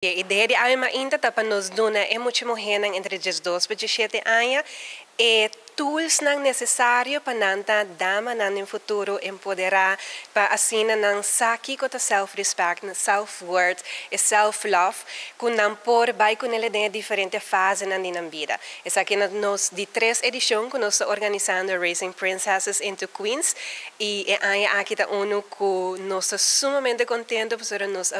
A ideia de alma ainda para nos dona é muito morrer entre 12 e 17 anos e tools não necessário para nanta dama no futuro empoderar para assim não saque com self-respect, self-worth e self-love com não por vai com ele em diferentes fases na vida. Essa aqui nós de 3 edições que nós organizando Raising Princesses into Queens e aqui está que nós sumamente contentes por nós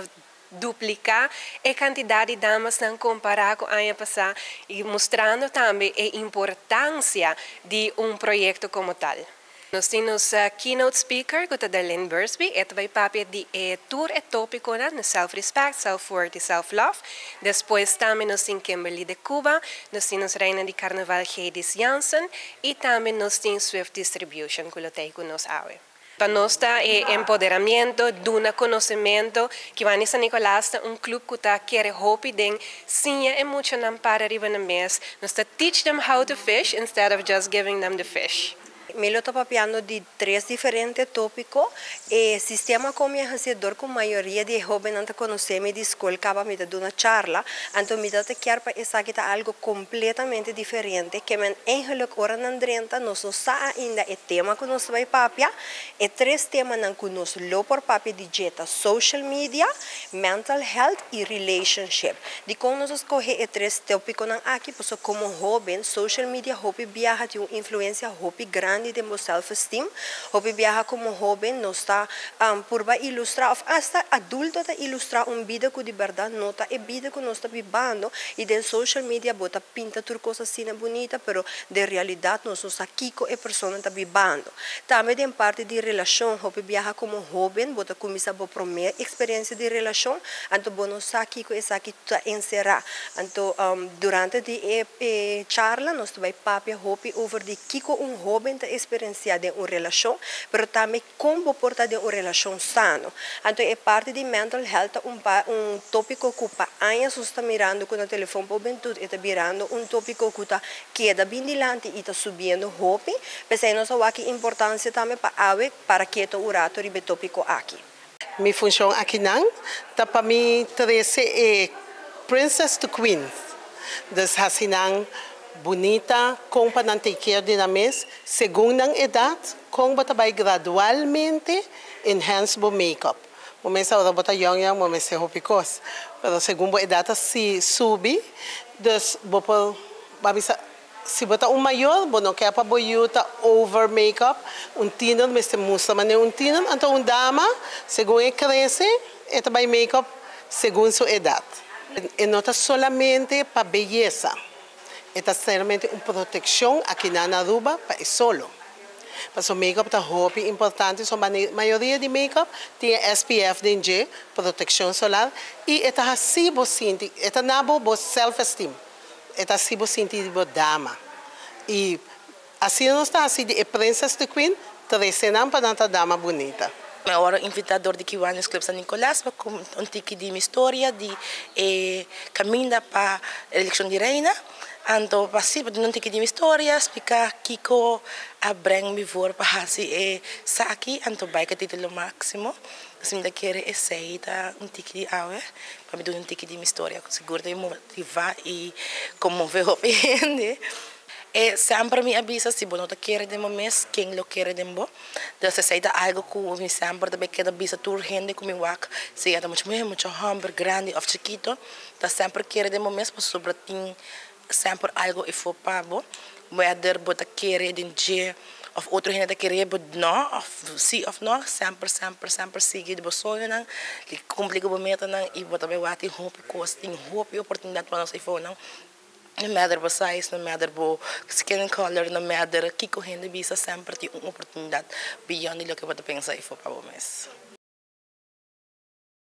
duplicar a quantidade de damas não comparar com o ano passado e mostrando também a importância de projeto como tal. Nós temos a keynote speaker, que é Darlene Bursby, e vai papel de tour e tópico no self-respect, self-worth e self-love. Depois também nós temos Kimberly de Cuba, nós temos Reina de Carnaval Hedis Janssen e também nós temos Swift Distribution, que lo tem com nós hoje. Para nós é empoderamento, duna conhecimento, que vai San Nicolás clube que quer hope den sinha e muito não para arriba na mês. Nós teach them how to fish instead of just giving them the fish. Eu estou papiando de 3 diferentes tópicos e sistema como enriquecedor com a maioria de jovens não conhecem de escola acaba me dando uma charla, então me dá quer para essa que tá algo completamente diferente que men engeluk ora nan drenta nós não sa ainda é tema que nós vai papia e 3 temas não que nós lo por papia de jeta social media, mental health e relationship. De como nós escolher 3 tópicos não aqui porque como jovem social media hope viaja de uma influência hope grande de meu self-esteem, hope viaja como jovem, não está por ilustrar, hasta adulto está ilustrar vida que de verdade não está, é vida que nós está vivendo e de social media bota pinta tudo coisa assim bonita, pero de realidade nós está aqui com a pessoa está vivendo. Também em parte de relação, hope viaja como jovem, bota começar a primeira experiência de relação, então bom nós está aqui com essa que está encerrar. Então durante a charla nós vai papia hope over de que jovem experienciar de uma relação, mas também como portar de uma relação sana. Então, é parte de mental health, tópico que para anos está mirando com o telefone para juventude, está mirando tópico que está queda bem dilante e está subindo hope, mas aí nós aqui importância também para que o urato ribe tópico aqui. Minha função aqui não, tá para mim 13 é Princess to Queens, das hasinang bonita, com para não ter care de na mês, segundo a idade, com para vai gradualmente enhance o make-up. Momento agora bota young, momento é hopicos, mas segundo a idade se sube, dus bopol, se bota maior, bom não quer para boiuta over make-up, teener, mas tem muita maneira teener, então dama, segundo ele cresce, é também make-up segundo sua idade. E não está solamente para beleza. Esta é realmente uma proteção aqui na Aruba para solo. Mas o make-up está muito importante, a maioria de make-up tem SPF DG, proteção solar, e esta assim você sente, esta não é self-esteem, esta assim você sente de dama. E assim não está assim de Princess to Queen, trezenam para uma dama bonita. Agora, invitador de Kiwanis Club San Nicolás, para um tiki de minha história, de caminho para a eleição de reina. Então, participa de um tiki de minha história, explicar Kiko a bring me voor para assim saki, então vai que título máximo. Se me quer aceita tiki de awe, para me dar tiki de minha história, seguro de motivar e comover o gente. Sempre me avisa se não quer de mês quem lo quer de bo. Então se sai algo que me sempre também quer avisa toda gente que me wak, se é muito hamburger grande ou chiquito, então sempre quer de mês para sobre tem sempre algo e for pabo. Whether bota quer de dia of outro gente quer bot não, of see of não, sempre seguir de sonho não, que cumprir o meta não e bota bem wati hope cost, tem hope oportunidade para nós e for não. No matter what size, no matter what skin color, no matter que correndo bisa sempre tem uma oportunidade beyond o que você pensa e for para o mês.